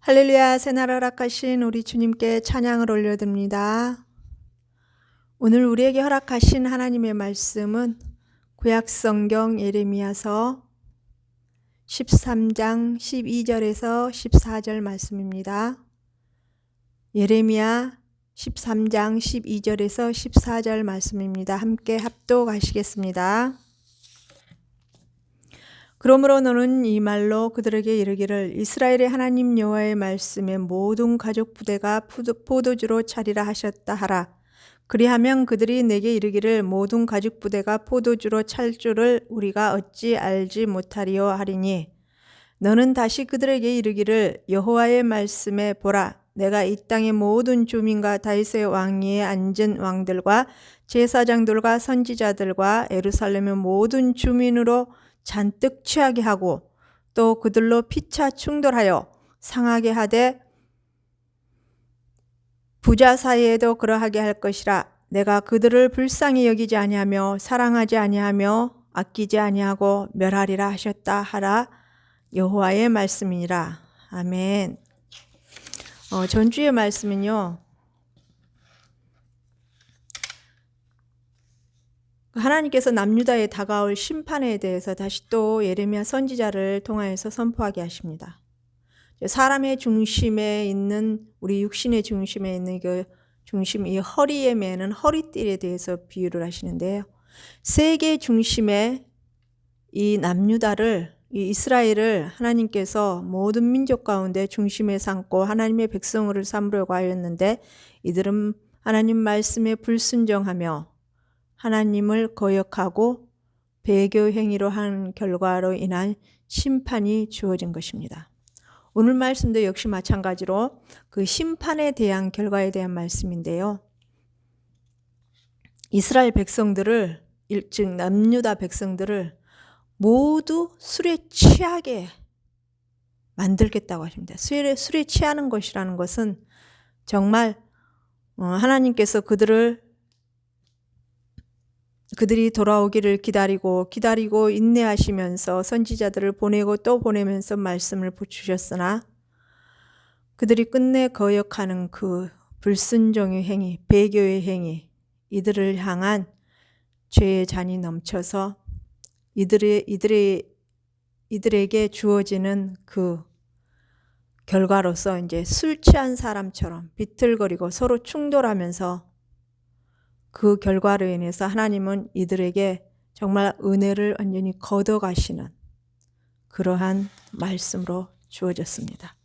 할렐루야, 새날 허락하신 우리 주님께 찬양을 올려드립니다. 오늘 우리에게 허락하신 하나님의 말씀은 구약성경 예레미야서 13장 12절에서 14절 말씀입니다. 예레미야 13장 12절에서 14절 말씀입니다. 함께 합독하시겠습니다. 그러므로 너는 이 말로 그들에게 이르기를 이스라엘의 하나님 여호와의 말씀에 모든 가족 부대가 포도주로 차리라 하셨다 하라. 그리하면 그들이 내게 이르기를 모든 가족 부대가 포도주로 찰 줄을 우리가 어찌 알지 못하리요 하리니 너는 다시 그들에게 이르기를 여호와의 말씀에 보라. 내가 이 땅의 모든 주민과 다윗의 왕위에 앉은 왕들과 제사장들과 선지자들과 예루살렘의 모든 주민으로 잔뜩 취하게 하고 또 그들로 피차 충돌하여 상하게 하되 부자 사이에도 그러하게 할 것이라. 내가 그들을 불쌍히 여기지 아니하며 사랑하지 아니하며 아끼지 아니하고 멸하리라 하셨다 하라. 여호와의 말씀이니라. 아멘. 전주의 말씀은요, 하나님께서 남유다에 다가올 심판에 대해서 다시 또 예레미야 선지자를 통하여서 선포하게 하십니다. 사람의 중심에 있는, 우리 육신의 중심에 있는 그 중심, 이 허리에 매는 허리띠에 대해서 비유를 하시는데요. 세계 중심에 이 남유다를, 이 이스라엘을 하나님께서 모든 민족 가운데 중심에 삼고 하나님의 백성을 삼으려고 하였는데 이들은 하나님 말씀에 불순종하며 하나님을 거역하고 배교 행위로 한 결과로 인한 심판이 주어진 것입니다. 오늘 말씀도 역시 마찬가지로 그 심판에 대한 결과에 대한 말씀인데요. 이스라엘 백성들을, 즉 남유다 백성들을 모두 술에 취하게 만들겠다고 하십니다. 술에 취하는 것이라는 것은 정말 하나님께서 그들이 돌아오기를 기다리고 인내하시면서 선지자들을 보내고 또 보내면서 말씀을 주셨으나 그들이 끝내 거역하는 그 불순종의 행위, 배교의 행위, 이들을 향한 죄의 잔이 넘쳐서 이들에게 주어지는 그 결과로서 이제 술 취한 사람처럼 비틀거리고 서로 충돌하면서 그 결과로 인해서 하나님은 이들에게 정말 은혜를 완전히 걷어가시는 그러한 말씀으로 주어졌습니다.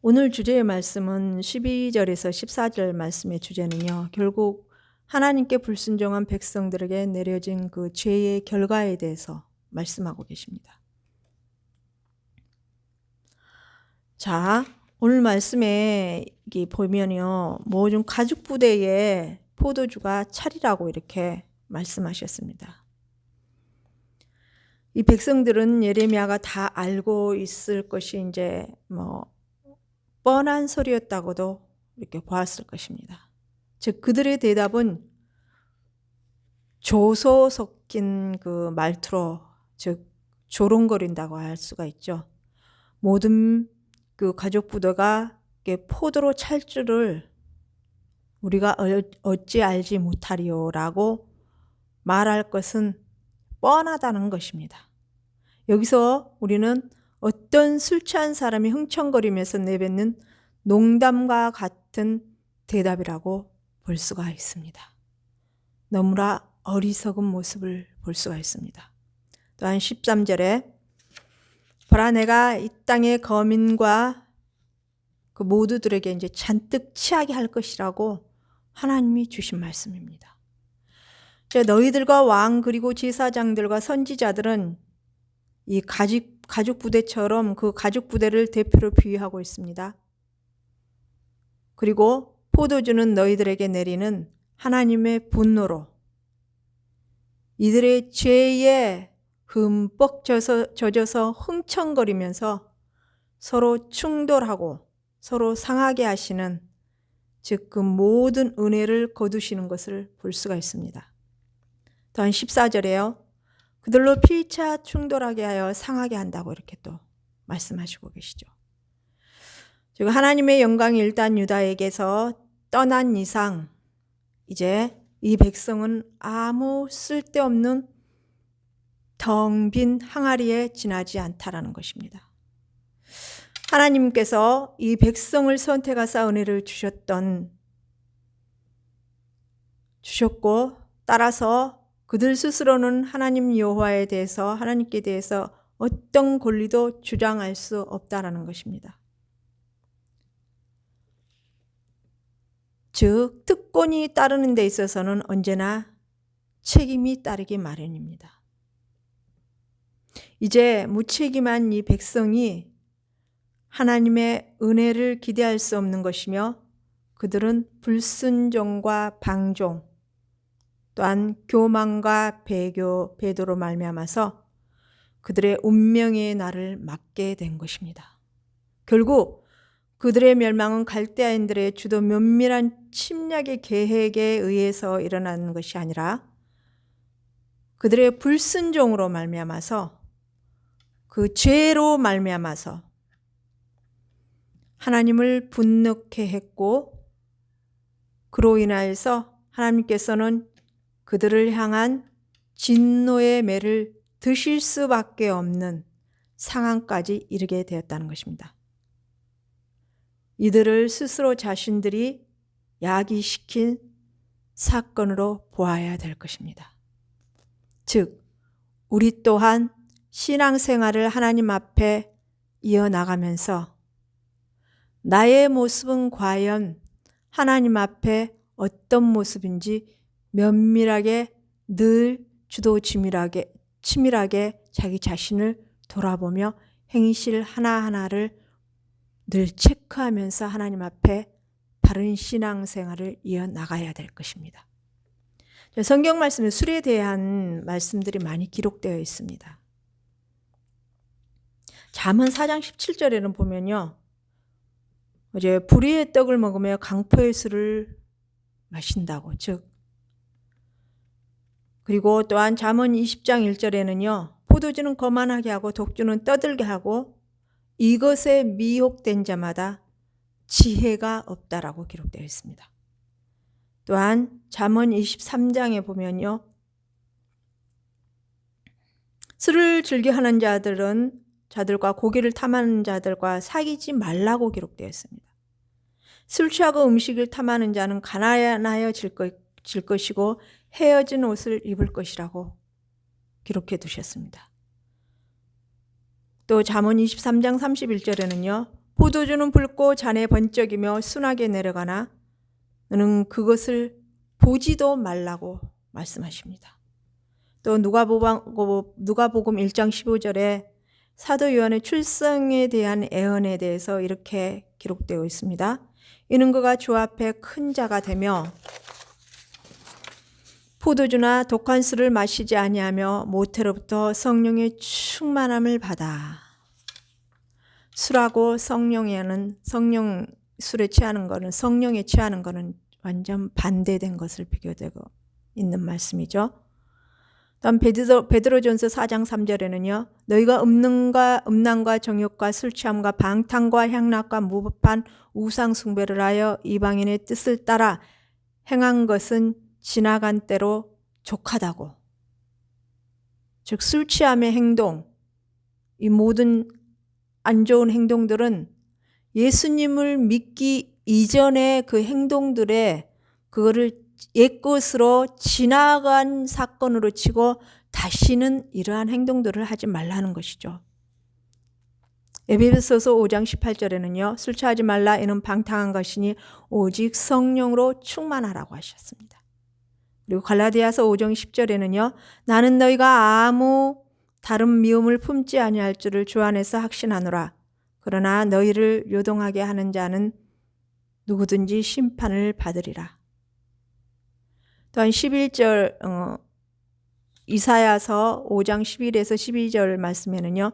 오늘 주제의 말씀은 12절에서 14절 말씀의 주제는요, 결국 하나님께 불순종한 백성들에게 내려진 그 죄의 결과에 대해서 말씀하고 계십니다. 자, 오늘 말씀에 보면요, 모든 가죽 부대에 포도주가 차리라고 이렇게 말씀하셨습니다. 이 백성들은 예레미야가 다 알고 있을 것이 이제 뻔한 소리였다고도 이렇게 보았을 것입니다. 즉 그들의 대답은 조소 섞인 그 말투로, 즉 조롱거린다고 할 수가 있죠. 모든 그 가족 부대가 포도로 찰 줄을 우리가 어찌 알지 못하리요라고 말할 것은 뻔하다는 것입니다. 여기서 우리는 어떤 술 취한 사람이 흥청거리면서 내뱉는 농담과 같은 대답이라고 볼 수가 있습니다. 너무나 어리석은 모습을 볼 수가 있습니다. 또한 13절에 보라, 내가 이 땅의 거민과 그 모두들에게 이제 잔뜩 취하게 할 것이라고 하나님이 주신 말씀입니다. 너희들과 왕 그리고 제사장들과 선지자들은 이 가죽 부대처럼 그 가죽 부대를 대표로 비유하고 있습니다. 그리고 포도주는 너희들에게 내리는 하나님의 분노로 이들의 죄에 흠뻑 젖어서 흥청거리면서 서로 충돌하고 서로 상하게 하시는, 즉 그 모든 은혜를 거두시는 것을 볼 수가 있습니다. 또한 14절에요. 그들로 피차 충돌하게 하여 상하게 한다고 이렇게 또 말씀하시고 계시죠. 즉 하나님의 영광이 일단 유다에게서 떠난 이상 이제 이 백성은 아무 쓸데없는 텅 빈 항아리에 지나지 않다라는 것입니다. 하나님께서 이 백성을 선택하사 은혜를 주셨고 따라서 그들 스스로는 하나님 여호와에 대해서 하나님께 대해서 어떤 권리도 주장할 수 없다라는 것입니다. 즉 특권이 따르는 데 있어서는 언제나 책임이 따르기 마련입니다. 이제 무책임한 이 백성이 하나님의 은혜를 기대할 수 없는 것이며 그들은 불순종과 방종 또한 교만과 배도로 말미암아서 그들의 운명의 날을 맞게 된 것입니다. 결국 그들의 멸망은 갈대아인들의 주도 면밀한 침략의 계획에 의해서 일어나는 것이 아니라 그들의 불순종으로 말미암아서 그 죄로 말미암아서 하나님을 분노케 했고 그로 인하여서 하나님께서는 그들을 향한 진노의 매를 드실 수밖에 없는 상황까지 이르게 되었다는 것입니다. 이들을 스스로 자신들이 야기시킨 사건으로 보아야 될 것입니다. 즉 우리 또한 신앙생활을 하나님 앞에 이어나가면서 나의 모습은 과연 하나님 앞에 어떤 모습인지 면밀하게 늘 치밀하게 자기 자신을 돌아보며 행실 하나하나를 늘 체크하면서 하나님 앞에 바른 신앙생활을 이어나가야 될 것입니다. 성경 말씀에 술에 대한 말씀들이 많이 기록되어 있습니다. 잠언 4장 17절에는 보면요. 이제 불의의 떡을 먹으며 강포의 술을 마신다고. 즉 그리고 또한 잠언 20장 1절에는요. 포도주는 거만하게 하고 독주는 떠들게 하고 이것에 미혹된 자마다 지혜가 없다라고 기록되어 있습니다. 또한 잠언 23장에 보면요. 술을 즐겨하는 자들과 고기를 탐하는 자들과 사귀지 말라고 기록되어 있습니다. 술 취하고 음식을 탐하는 자는 가난하여질 것이고 헤어진 옷을 입을 것이라고 기록해 두셨습니다. 또 잠언 23장 31절에는요. 포도주는 붉고 잔에 번쩍이며 순하게 내려가나 너는 그것을 보지도 말라고 말씀하십니다. 또 누가복음 1장 15절에 사도 요한의 출생에 대한 애언에 대해서 이렇게 기록되어 있습니다. 이는 그가 주 앞에 큰 자가 되며 포도주나 독한 술을 마시지 아니하며 모태로부터 성령의 충만함을 받아. 술하고 술에 취하는 것은 성령에 취하는 것은 완전 반대된 것을 비교되고 있는 말씀이죠. 다음 베드로전서 4장 3절에는요. 너희가 음란과 정욕과 술취함과 방탕과 향락과 무법한 우상 숭배를 하여 이방인의 뜻을 따라 행한 것은 지나간 때로 족하다고. 즉 술 취함의 행동, 이 모든 안 좋은 행동들은 예수님을 믿기 이전의 그 행동들에 그거를 옛것으로 지나간 사건으로 치고 다시는 이러한 행동들을 하지 말라는 것이죠. 에베소서 5장 18절에는요. 술 취하지 말라 이는 방탕한 것이니 오직 성령으로 충만하라고 하셨습니다. 그리고 갈라디아서 5장 10절에는요. 나는 너희가 아무 다른 미움을 품지 아니할 줄을 주 안에서 확신하노라. 그러나 너희를 요동하게 하는 자는 누구든지 심판을 받으리라. 또한 11절 이사야서 5장 11에서 12절 말씀에는요.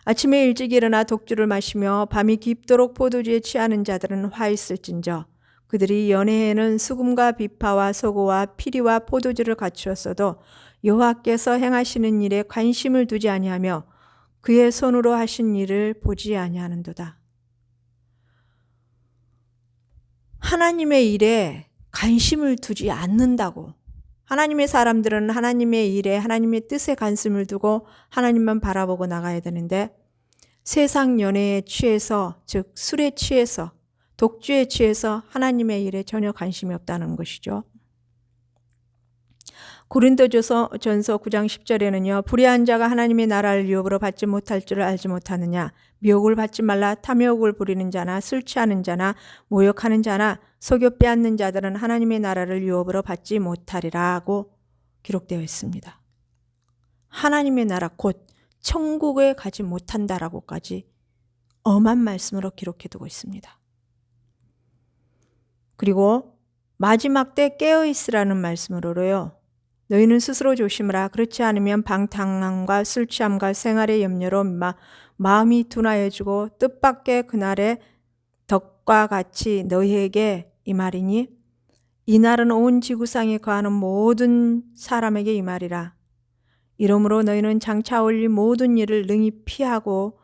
아침에 일찍 일어나 독주를 마시며 밤이 깊도록 포도주에 취하는 자들은 화 있을진저 그들이 연회에는 수금과 비파와 소고와 피리와 포도주를 갖추었어도 여호와께서 행하시는 일에 관심을 두지 아니하며 그의 손으로 하신 일을 보지 아니하는도다. 하나님의 일에 관심을 두지 않는다고. 하나님의 사람들은 하나님의 일에 하나님의 뜻에 관심을 두고 하나님만 바라보고 나가야 되는데 세상 연애에 취해서, 즉 술에 취해서, 독주에 취해서 하나님의 일에 전혀 관심이 없다는 것이죠. 고린도전서 9장 10절에는요. 불의한 자가 하나님의 나라를 유업으로 받지 못할 줄을 알지 못하느냐. 미혹을 받지 말라. 탐욕을 부리는 자나 술 취하는 자나 모욕하는 자나 속여 빼앗는 자들은 하나님의 나라를 유업으로 받지 못하리라고 기록되어 있습니다. 하나님의 나라 곧 천국에 가지 못한다라고까지 엄한 말씀으로 기록해두고 있습니다. 그리고 마지막 때 깨어있으라는 말씀으로요. 너희는 스스로 조심하라. 그렇지 않으면 방탕함과 술 취함과 생활의 염려로 마음이 둔하여지고 뜻밖의 그날의 덕과 같이 너희에게 이 말이니 이 날은 온 지구상에 거하는 모든 사람에게 이 말이라. 이러므로 너희는 장차 올릴 모든 일을 능히 피하고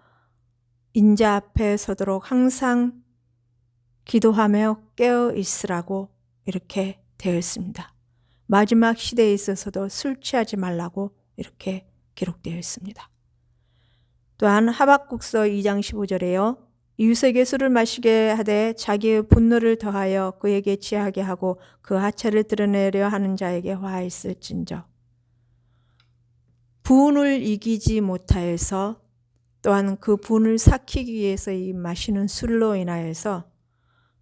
인자 앞에 서도록 항상 기도하며 깨어 있으라고 이렇게 되어 있습니다. 마지막 시대에 있어서도 술 취하지 말라고 이렇게 기록되어 있습니다. 또한 하박국서 2장 15절에요. 이웃에게 술을 마시게 하되 자기의 분노를 더하여 그에게 취하게 하고 그 하체를 드러내려 하는 자에게 화했을진저. 분을 이기지 못하여서 또한 그 분을 삭히기 위해서 이 마시는 술로 인하여서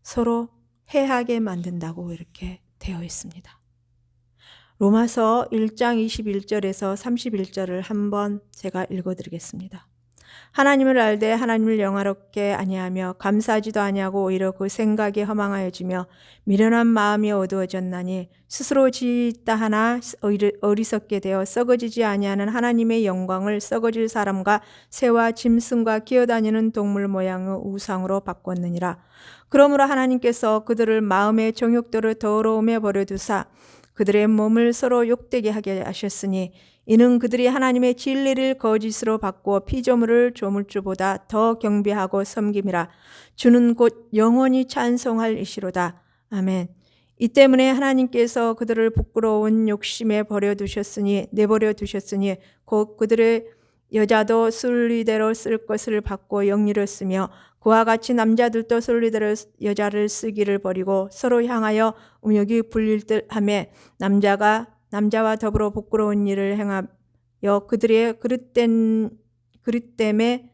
서로 해하게 만든다고 이렇게 되어 있습니다. 로마서 1장 21절에서 31절을 한번 제가 읽어드리겠습니다. 하나님을 알되 하나님을 영화롭게 아니하며 감사하지도 아니하고 오히려 그 생각이 허망하여지며 미련한 마음이 어두워졌나니 스스로 지있다 하나 어리석게 되어 썩어지지 아니하는 하나님의 영광을 썩어질 사람과 새와 짐승과 기어다니는 동물 모양의 우상으로 바꿨느니라. 그러므로 하나님께서 그들을 마음의 정욕대로 더러움에 버려두사 그들의 몸을 서로 욕되게 하게 하셨으니 이는 그들이 하나님의 진리를 거짓으로 바꾸어 피조물을 조물주보다 더 경배하고 섬김이라. 주는 곧 영원히 찬송할 이시로다. 아멘. 이 때문에 하나님께서 그들을 부끄러운 욕심에 내버려 두셨으니 곧 그들의 여자도 순리대로 쓸 것을 받고 영리했으며 그와 같이 남자들도 순리대로 여자를 쓰기를 버리고 서로 향하여 음욕이 불릴 듯하며 남자와 더불어 부끄러운 일을 행하여 그들의 그릇됨에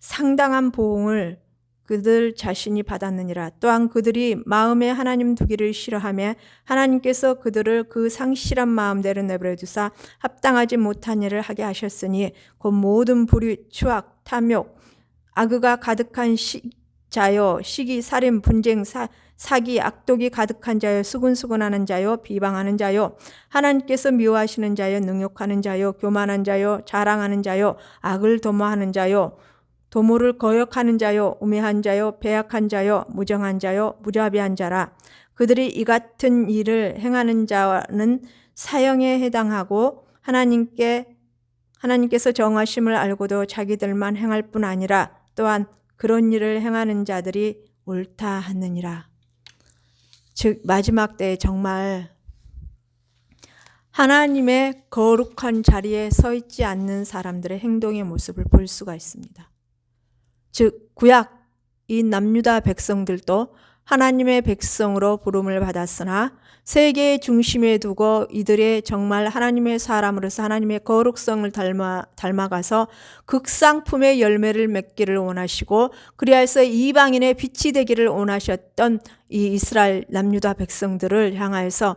상당한 보응을 그들 자신이 받았느니라. 또한 그들이 마음에 하나님 두기를 싫어하며 하나님께서 그들을 그 상실한 마음대로 내버려 두사 합당하지 못한 일을 하게 하셨으니 곧 모든 불의, 추악, 탐욕, 악의가 가득한 자요, 시기, 살인, 분쟁, 사기, 악독이 가득한 자요, 수근수근하는 자요, 비방하는 자요, 하나님께서 미워하시는 자요, 능욕하는 자요, 교만한 자요, 자랑하는 자요, 악을 도모하는 자요, 도모를 거역하는 자요, 우매한 자요, 배약한 자요, 무정한 자요, 무자비한 자라. 그들이 이 같은 일을 행하는 자는 사형에 해당하고 하나님께서 정하심을 알고도 자기들만 행할 뿐 아니라 또한 그런 일을 행하는 자들이 옳다 하느니라. 즉 마지막 때에 정말 하나님의 거룩한 자리에 서 있지 않는 사람들의 행동의 모습을 볼 수가 있습니다. 즉 구약 이 남유다 백성들도 하나님의 백성으로 부름을 받았으나 세계의 중심에 두고 이들의 정말 하나님의 사람으로서 하나님의 거룩성을 닮아가서 극상품의 열매를 맺기를 원하시고 그리하여서 이방인의 빛이 되기를 원하셨던 이 이스라엘 남유다 백성들을 향하여서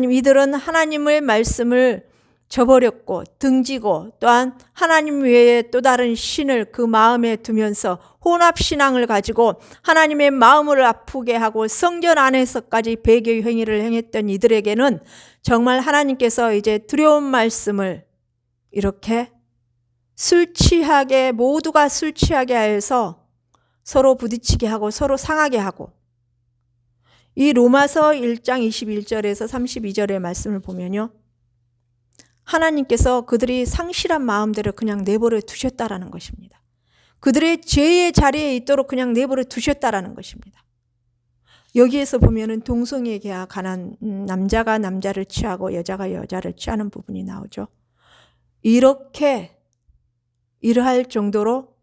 이들은 하나님의 말씀을 저버렸고 등지고 또한 하나님 외에 또 다른 신을 그 마음에 두면서 혼합신앙을 가지고 하나님의 마음을 아프게 하고 성전 안에서까지 배교의 행위를 행했던 이들에게는 정말 하나님께서 이제 두려운 말씀을 이렇게 모두가 술 취하게 해서 서로 부딪히게 하고 서로 상하게 하고 이 로마서 1장 21절에서 32절의 말씀을 보면요. 하나님께서 그들이 상실한 마음대로 그냥 내버려 두셨다라는 것입니다. 그들의 죄의 자리에 있도록 그냥 내버려 두셨다라는 것입니다. 여기에서 보면은 동성애 계약 관한 남자가 남자를 취하고 여자가 여자를 취하는 부분이 나오죠. 이렇게 이러할 정도로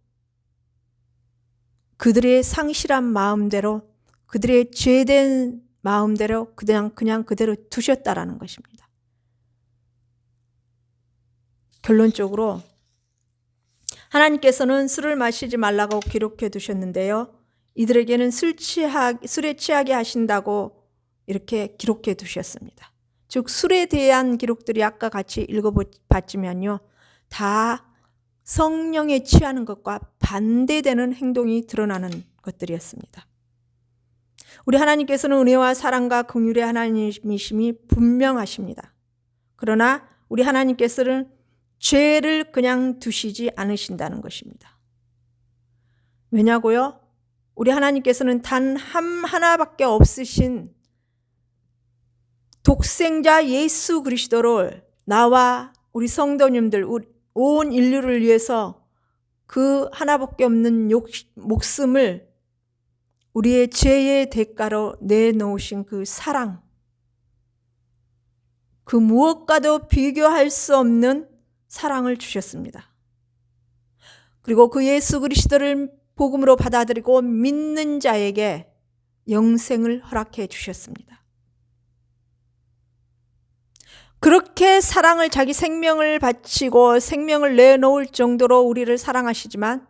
그들의 상실한 마음대로, 그들의 죄된 마음대로 그냥 그대로 두셨다라는 것입니다. 결론적으로 하나님께서는 술을 마시지 말라고 기록해 두셨는데요. 이들에게는 술에 취하게 하신다고 이렇게 기록해 두셨습니다. 즉 술에 대한 기록들이 아까 같이 읽어봤지만요. 다 성령에 취하는 것과 반대되는 행동이 드러나는 것들이었습니다. 우리 하나님께서는 은혜와 사랑과 긍휼의 하나님이심이 분명하십니다. 그러나 우리 하나님께서는 죄를 그냥 두시지 않으신다는 것입니다. 왜냐고요? 우리 하나님께서는 단 하나밖에 없으신 독생자 예수 그리스도를 나와 우리 성도님들, 온 인류를 위해서 그 하나밖에 없는 목숨을 우리의 죄의 대가로 내놓으신 그 사랑, 그 무엇과도 비교할 수 없는 사랑을 주셨습니다. 그리고 그 예수 그리스도를 복음으로 받아들이고 믿는 자에게 영생을 허락해 주셨습니다. 그렇게 사랑을, 자기 생명을 바치고 생명을 내놓을 정도로 우리를 사랑하시지만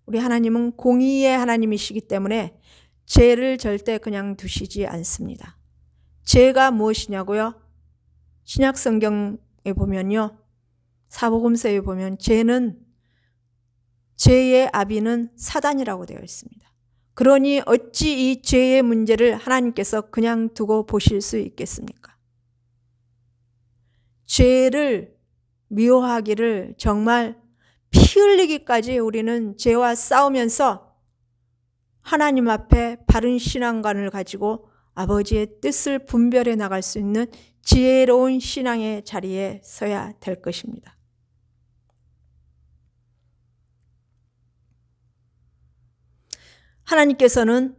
우리 하나님은 공의의 하나님이시기 때문에 죄를 절대 그냥 두시지 않습니다. 죄가 무엇이냐고요? 신약 성경에 보면요. 사복음서에 보면 죄의 아비는 사단이라고 되어 있습니다. 그러니 어찌 이 죄의 문제를 하나님께서 그냥 두고 보실 수 있겠습니까? 죄를 미워하기를 정말 피 흘리기까지 우리는 죄와 싸우면서 하나님 앞에 바른 신앙관을 가지고 아버지의 뜻을 분별해 나갈 수 있는 지혜로운 신앙의 자리에 서야 될 것입니다. 하나님께서는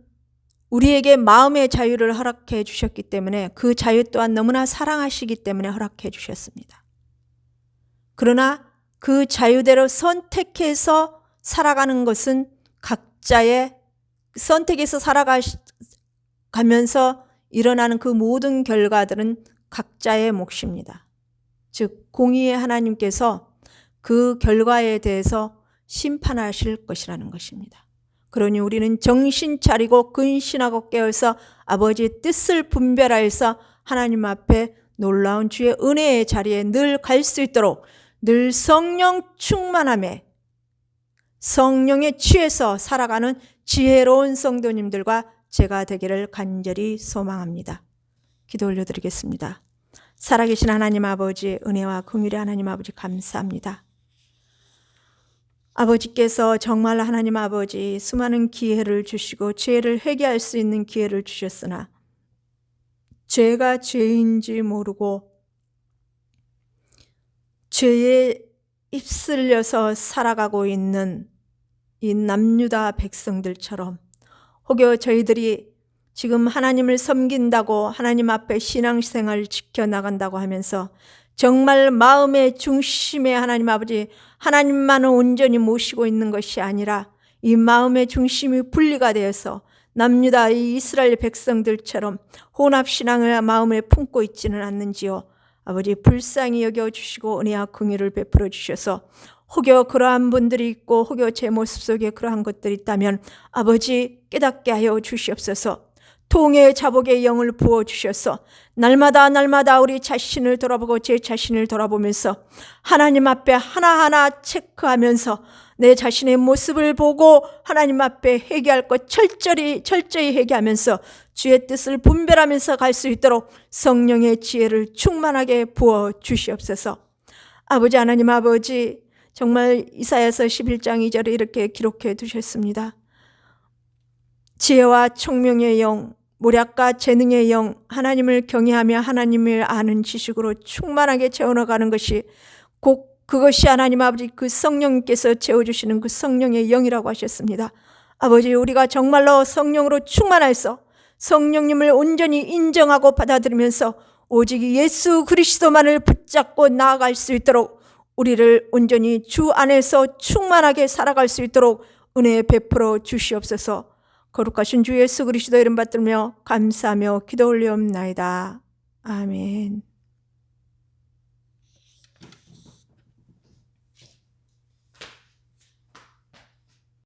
우리에게 마음의 자유를 허락해 주셨기 때문에 그 자유 또한 너무나 사랑하시기 때문에 허락해 주셨습니다. 그러나 그 자유대로 선택해서 살아가는 것은 각자의 선택해서 살아가면서 일어나는 그 모든 결과들은 각자의 몫입니다. 즉 공의의 하나님께서 그 결과에 대해서 심판하실 것이라는 것입니다. 그러니 우리는 정신 차리고 근신하고 깨어서 아버지의 뜻을 분별하여서 하나님 앞에 놀라운 주의 은혜의 자리에 늘 갈 수 있도록 늘 성령 충만함에 성령에 취해서 살아가는 지혜로운 성도님들과 제가 되기를 간절히 소망합니다. 기도 올려드리겠습니다. 살아계신 하나님 아버지, 은혜와 긍휼의 하나님 아버지 감사합니다. 아버지께서 정말 하나님 아버지 수많은 기회를 주시고 죄를 회개할 수 있는 기회를 주셨으나 죄가 죄인지 모르고 죄에 휩쓸려서 살아가고 있는 이 남유다 백성들처럼 혹여 저희들이 지금 하나님을 섬긴다고 하나님 앞에 신앙생활을 지켜나간다고 하면서 정말 마음의 중심에 하나님 아버지 하나님만을 온전히 모시고 있는 것이 아니라 이 마음의 중심이 분리가 되어서 남유다 이 이스라엘 백성들처럼 혼합신앙을 마음에 품고 있지는 않는지요. 아버지 불쌍히 여겨주시고 은혜와 긍휼을 베풀어 주셔서 혹여 그러한 분들이 있고 혹여 제 모습 속에 그러한 것들이 있다면 아버지 깨닫게 하여 주시옵소서. 통의 자복의 영을 부어주셔서 날마다 우리 자신을 돌아보고 제 자신을 돌아보면서 하나님 앞에 하나하나 체크하면서 내 자신의 모습을 보고 하나님 앞에 회개할 것 철저히 회개하면서 주의 뜻을 분별하면서 갈 수 있도록 성령의 지혜를 충만하게 부어주시옵소서. 아버지 하나님 아버지 정말 이사야서 11장 2절에 이렇게 기록해 두셨습니다. 지혜와 총명의 영, 모략과 재능의 영, 하나님을 경외하며 하나님을 아는 지식으로 충만하게 채워나가는 것이 곧 그것이 하나님 아버지 그 성령님께서 채워주시는 그 성령의 영이라고 하셨습니다. 아버지, 우리가 정말로 성령으로 충만해서 성령님을 온전히 인정하고 받아들이면서 오직 예수 그리스도만을 붙잡고 나아갈 수 있도록 우리를 온전히 주 안에서 충만하게 살아갈 수 있도록 은혜 베풀어 주시옵소서. 거룩하신 주 예수 그리스도 이름 받들며 감사하며 기도 올리옵나이다. 아멘.